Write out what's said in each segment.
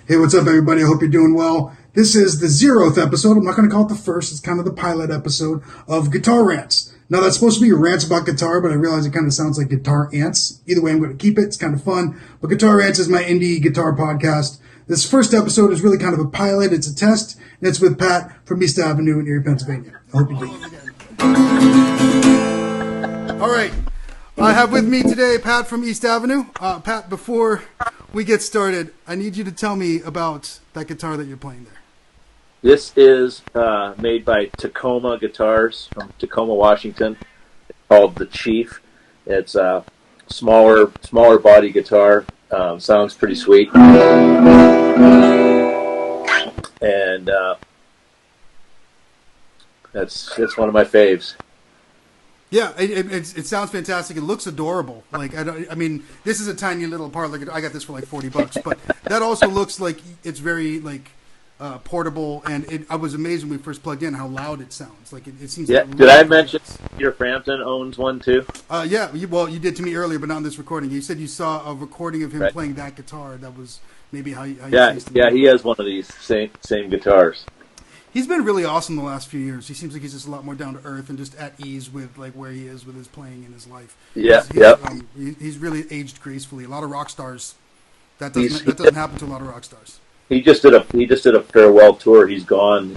Hey, what's up, everybody? I hope you're doing well. This is the 0th episode. I'm not going to call it the first. It's kind of the pilot episode of GuitarRants. Now, that's supposed to be rants about guitar, but I realize it kind of sounds like Guitar Ants. Either way, I'm going to keep it. It's kind of fun. But GuitarRants is my indie guitar podcast. This first episode is really kind of a pilot. It's a test, and it's with Pat from East Avenue in Erie, Pennsylvania. I hope you do. All right. I have with me today Pat from East Avenue. Pat, before we get started, I need you to tell me about that guitar that you're playing there. This is made by Tacoma Guitars from Tacoma, Washington. It's called the Chief. It's a smaller body guitar. Sounds pretty sweet. And that's one of my faves. Yeah, it sounds fantastic. It looks adorable. Like I mean, this is a tiny little part. Like I got this for like $40, but that also looks like it's very like portable. And I was amazed when we first plugged in how loud it sounds. Like it seems. Yeah. Like did I mention your Frampton owns one too? Yeah. Well, you did to me earlier, but not in this recording. You said you saw a recording of him playing that guitar. That was maybe how you. Yeah. He has one of these same guitars. He's been really awesome the last few years. He seems like he's just a lot more down to earth and just at ease with like where he is with his playing in his life. He's really aged gracefully. A lot of rock stars that doesn't happen to a lot of rock stars. He just did a farewell tour. He's gone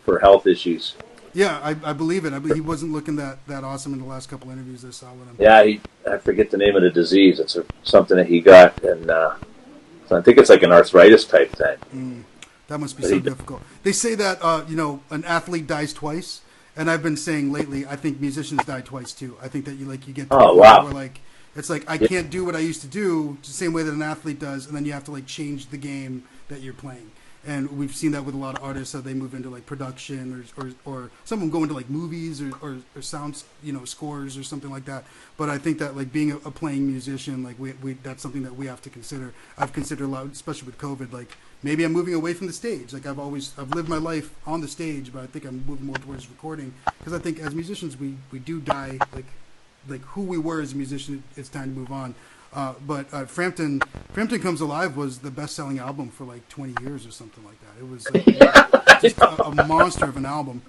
for health issues. Yeah, I believe it. He wasn't looking that awesome in the last couple interviews I saw with him. Yeah, I forget the name of the disease. It's something that he got, and so I think it's like an arthritis type thing. That must be so difficult. They say that an athlete dies twice, and I've been saying lately I think musicians die twice too. I think that you get to where like it's like I can't do what I used to do the same way that an athlete does, and then you have to like change the game that you're playing. And we've seen that with a lot of artists, so they move into like production or some of them go into like movies or sounds, scores or something like that. But I think that like being a playing musician, like we that's something that we have to consider. I've considered a lot, especially with COVID, like maybe I'm moving away from the stage. Like I've lived my life on the stage, but I think I'm moving more towards recording because I think as musicians we do die like who we were as a musician. It's time to move on. But Frampton Comes Alive was the best-selling album for like 20 years or something like that. It was like, just a monster of an album.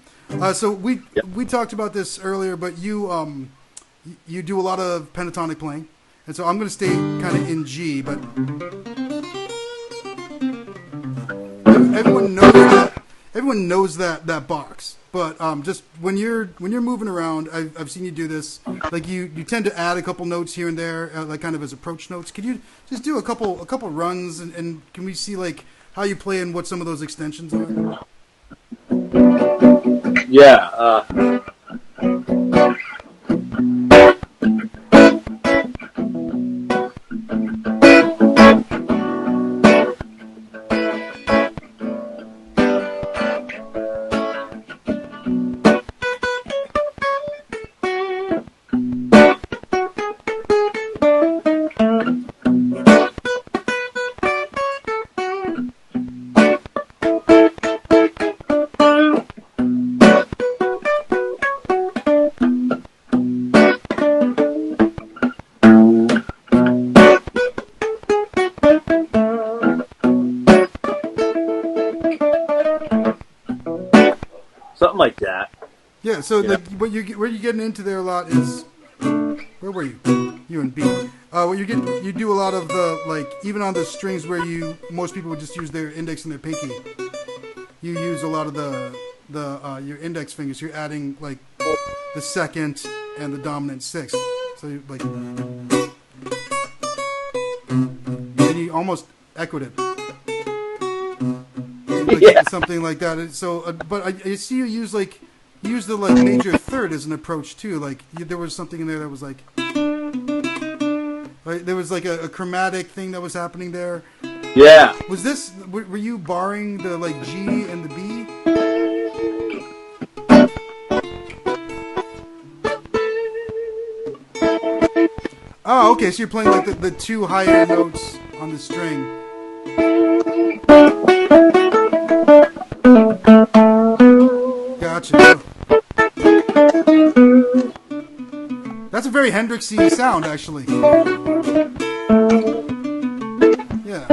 So we talked about this earlier, but you do a lot of pentatonic playing, and so I'm going to stay kind of in G. But everyone knows that box. But just when you're moving around, I've seen you do this. Like you tend to add a couple notes here and there, like kind of as approach notes. Could you just do a couple runs and can we see like how you play and what some of those extensions are? Yeah. Something like that. Yeah. So like what you're getting into there a lot is where were you? You and B. What you do a lot of the like even on the strings where most people would just use their index and their pinky. You use a lot of the your index fingers. You're adding like the second and the dominant sixth. So you like and you almost echoed it. Like something like that. So, but I see you use the like major third as an approach too. Like there was something in there that was like there was like a chromatic thing that was happening there. Yeah. Was this? Were you barring the like G and the B? Oh, okay. So you're playing like the two higher notes on the string. Gotcha. That's a very Hendrixy sound, actually. Yeah.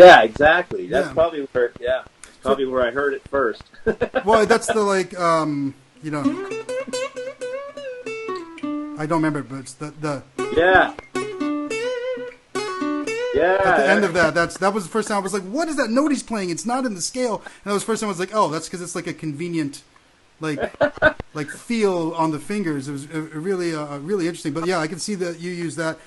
Yeah, exactly. That's Yeah. probably where. Yeah, it's probably where I heard it first. Well, that's the like you know, I don't remember, but it's the Yeah. Yeah. at the end of that was the first time I was like, what is that note he's playing? It's not in the scale. And that was the first time I was like, oh, that's because it's like a convenient like feel on the fingers. It was really interesting. But yeah, I can see that you use that.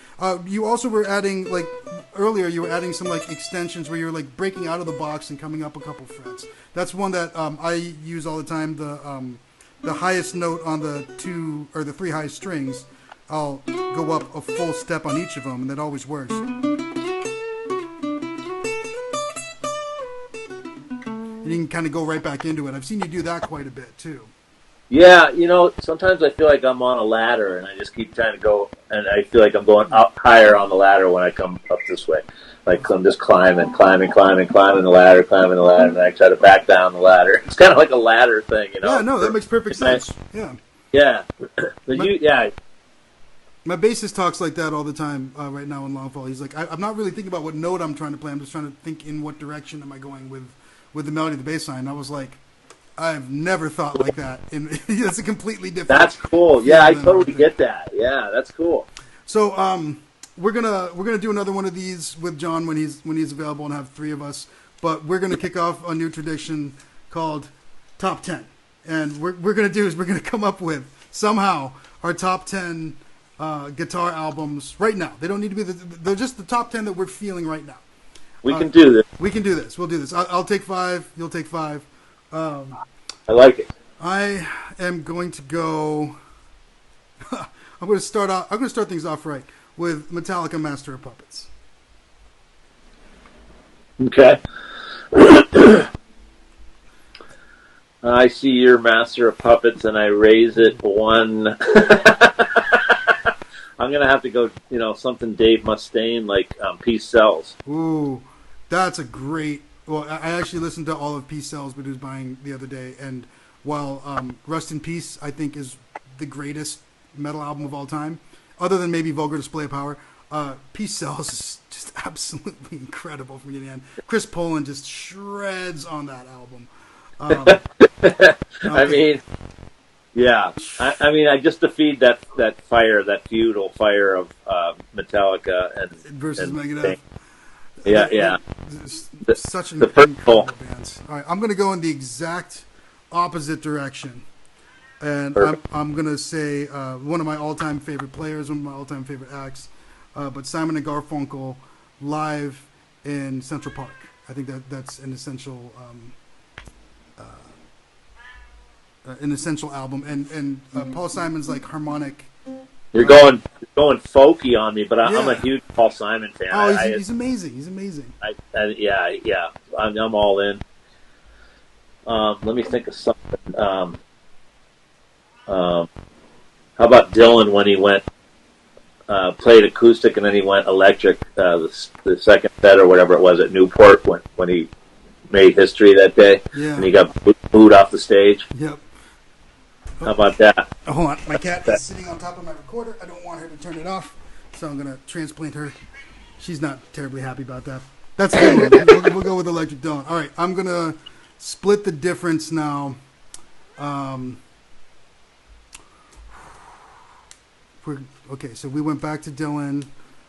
You also were adding, like earlier, you were adding some like extensions where you're like breaking out of the box and coming up a couple frets. That's one that I use all the time. The highest note on the 2 or the 3 highest strings, I'll go up a full step on each of them, and that always works. And you can kind of go right back into it. I've seen you do that quite a bit too. Yeah, sometimes I feel like I'm on a ladder and I just keep trying to go, and I feel like I'm going up higher on the ladder when I come up this way. Like I'm just climbing the ladder, and I try to back down the ladder. It's kind of like a ladder thing, Yeah, no, that makes perfect sense. Yeah. Yeah. But my bassist talks like that all the time right now in Longfall. He's like, I'm not really thinking about what note I'm trying to play. I'm just trying to think in what direction am I going with the melody of the bass line. And I was like, I've never thought like that. And it's a completely different. That's cool. Yeah, I totally get that. Yeah, that's cool. So we're gonna do another one of these with John when he's available and have 3 of us. But we're gonna kick off a new tradition called Top 10, and we're gonna come up with somehow our top 10 guitar albums right now. They don't need to be they're just the top 10 that we're feeling right now. We can do this. We can do this. We'll do this. I'll take 5. You'll take 5. I like it. I am going to go. I'm going to start things off right with Metallica, Master of Puppets. Okay. I see your Master of Puppets, and I raise it 1. I'm gonna have to go, something Dave Mustaine, like Peace Sells. Ooh, that's a great. Well, I actually listened to all of Peace Sells, but he was buying the other day, and while Rust in Peace, I think, is the greatest metal album of all time, other than maybe Vulgar Display of Power, Peace Sells is just absolutely incredible from beginning to end. Chris Poland just shreds on that album. I mean, yeah. I mean, I just defeat that fire, that feudal fire of Metallica versus and Megadeth. Yeah. Such an incredible band. All right, I'm going to go in the exact opposite direction, and I'm going to say one of my all-time favorite players, one of my all-time favorite acts, but Simon and Garfunkel live in Central Park. I think that's an essential album, and Paul Simon's like harmonic. You're going folky on me, but I'm a huge Paul Simon fan. Oh, he's amazing. He's amazing. Yeah. I'm all in. Let me think of something. How about Dylan when he went played acoustic and then he went electric the second set or whatever it was at Newport when he made history that day, and he got booed off the stage. Yep. How about that? Hold on. My cat is sitting on top of my recorder. I don't want her to turn it off, so I'm going to transplant her. She's not terribly happy about that. That's good. We'll go with Electric Dylan. All right. I'm going to split the difference now. Okay, so we went back to Dylan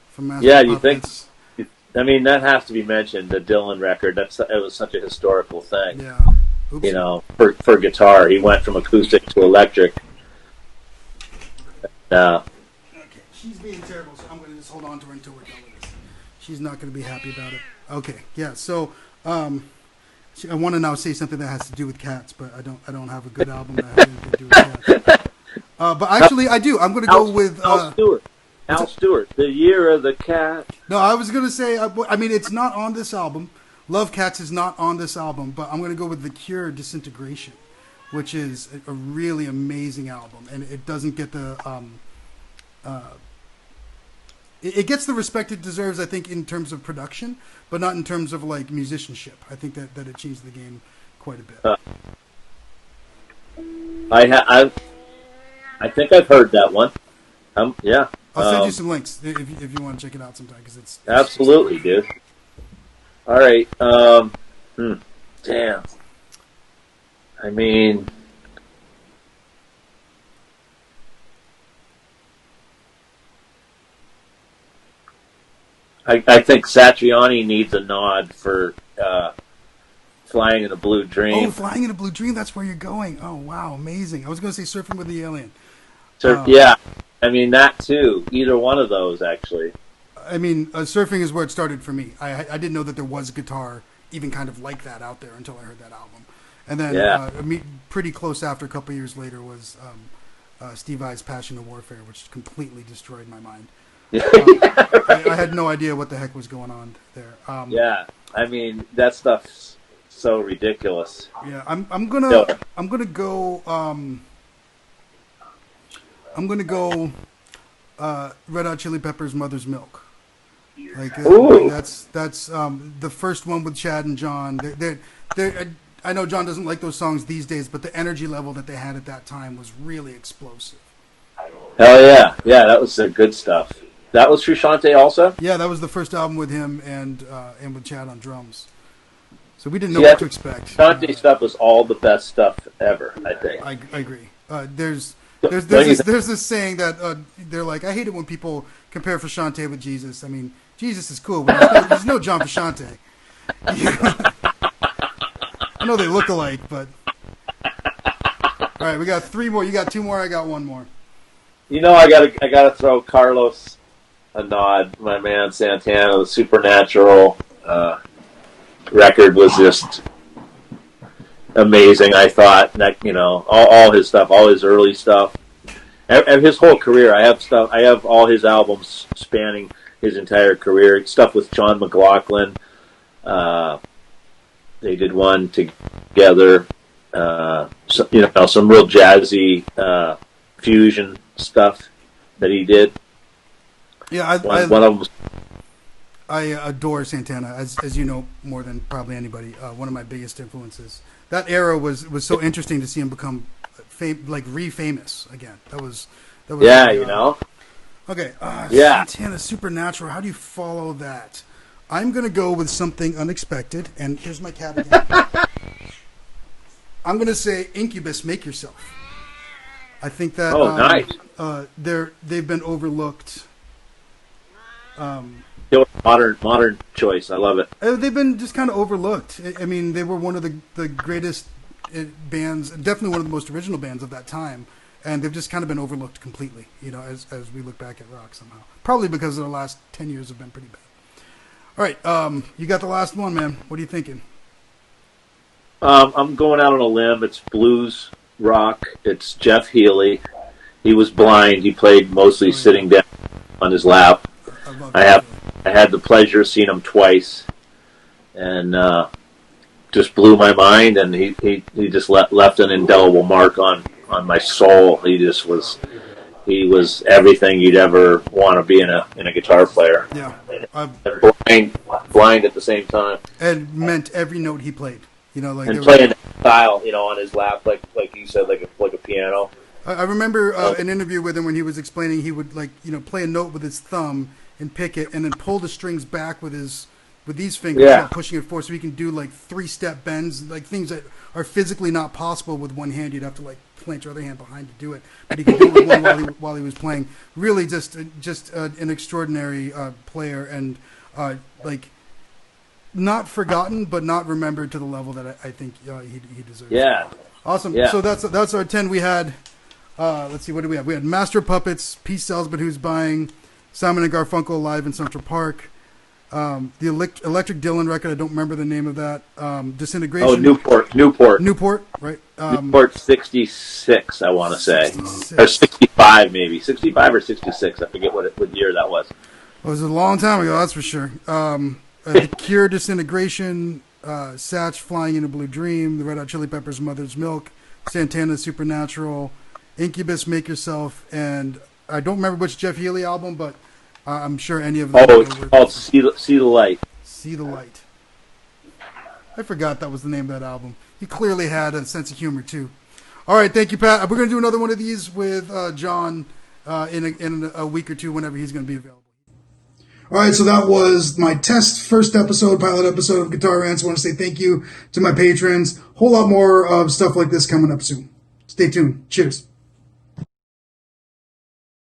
from Master Yeah, of you Puppets. think? I mean, that has to be mentioned. The Dylan record. It was such a historical thing. Yeah. Oops. For guitar, he went from acoustic to electric. Okay, she's being terrible, so I'm going to just hold on to her until we're done with this. She's not going to be happy about it. Okay, yeah. So, I want to now say something that has to do with cats, but I don't have a good album that has anything to do with cats. But actually, I do. I'm going to go with Al Stewart. Al Stewart, The Year of the Cat. No, I was going to say. I mean, it's not on this album. Love Cats is not on this album, but I'm going to go with The Cure, Disintegration, which is a really amazing album, and it doesn't get the it gets the respect it deserves, I think, in terms of production, but not in terms of like musicianship. I think that it changed the game quite a bit. I think I've heard that one. Yeah. I'll send you some links if you want to check it out sometime, because it's absolutely, dude. All right. Damn. I mean, I think Satriani needs a nod for Flying in a Blue Dream. Oh, Flying in a Blue Dream, that's where you're going. Oh, wow, amazing. I was going to say Surfing with the Alien. Yeah, I mean, that too. Either one of those, actually. I mean, Surfing is where it started for me. I didn't know that there was a guitar even kind of like that out there until I heard that album. And then pretty close after, a couple years later, was Steve Vai's Passion of Warfare, which completely destroyed my mind. I had no idea what the heck was going on there. Yeah, I mean, that stuff's so ridiculous. Yeah, I'm gonna go Red Hot Chili Peppers' Mother's Milk. Like that's the first one with Chad and John. I know John doesn't like those songs these days, but the energy level that they had at that time was really explosive. Hell yeah, that was the good stuff. That was Frusciante also? Yeah, that was the first album with him and with Chad on drums. So we didn't know what to expect. Frusciante stuff was all the best stuff ever, I think. I agree. There's this saying that they're like, I hate it when people compare Frusciante with Jesus. I mean, Jesus is cool, but there's no John Frusciante. I know they look alike, but... All right, we got 3 more. You got 2 more, I got 1 more. You know, I gotta throw Carlos a nod. My man Santana, the Supernatural record was just amazing. I thought that, you know, all his stuff, all his early stuff, and his whole career. I have all his albums spanning his entire career. Stuff with John McLaughlin. They did one together. Some real jazzy fusion stuff that he did. Yeah, one of them. I adore Santana, as you know more than probably anybody. One of my biggest influences. That era was so interesting to see him become re-famous again. That was yeah, you know. Okay, Santana Supernatural. How do you follow that? I'm gonna go with something unexpected, and here's my cat again. I'm gonna say Incubus, Make Yourself. I think that nice. They've been overlooked. Modern choice. I love it. They've been just kind of overlooked. I mean, they were one of the greatest bands, definitely one of the most original bands of that time, and they've just kind of been overlooked completely. You know, as we look back at rock somehow, probably because the last 10 years have been pretty bad. All right, you got the last one, man. What are you thinking? I'm going out on a limb. It's blues rock. It's Jeff Healey. He was blind. He played mostly sitting down on his lap. I had the pleasure of seeing him twice, and just blew my mind. And he just left an indelible mark on my soul. He was everything you'd ever want to be in a guitar player. Yeah, blind at the same time, and meant every note he played. You know, and playing style, you know, on his lap, like you said, like a piano. I remember an interview with him when he was explaining he would play a note with his thumb and pick it, and then pull the strings back with these fingers, pushing it forward, so he can do like 3-step bends, like things that are physically not possible with one hand. You'd have to like plant your other hand behind to do it, but he could do it with one while he was playing. Really, just an extraordinary player, and not forgotten, but not remembered to the level that I think he deserves. Yeah, awesome. Yeah. So that's our 10. We had let's see, what do we have? We had Master of Puppets, Pete Salisbury, Who's Buying, Simon and Garfunkel Live in Central Park, the Electric Dylan record. I don't remember the name of that. Disintegration. Oh, Newport, right? Newport 66, I want to say, 66. Or 65 maybe, 65 or 66. I forget what year that was. It was a long time ago, that's for sure. The Cure, Disintegration, Satch, Flying in a Blue Dream, the Red Hot Chili Peppers, Mother's Milk, Santana, Supernatural, Incubus, Make Yourself, and I don't remember which Jeff Healey album, but I'm sure any of them. Oh, it's called See the Light. See the Light. I forgot that was the name of that album. He clearly had a sense of humor, too. All right, thank you, Pat. We're going to do another one of these with John in a week or two, whenever he's going to be available. All right, so that was my first pilot episode of Guitar Rants. I want to say thank you to my patrons. Whole lot more of stuff like this coming up soon. Stay tuned. Cheers.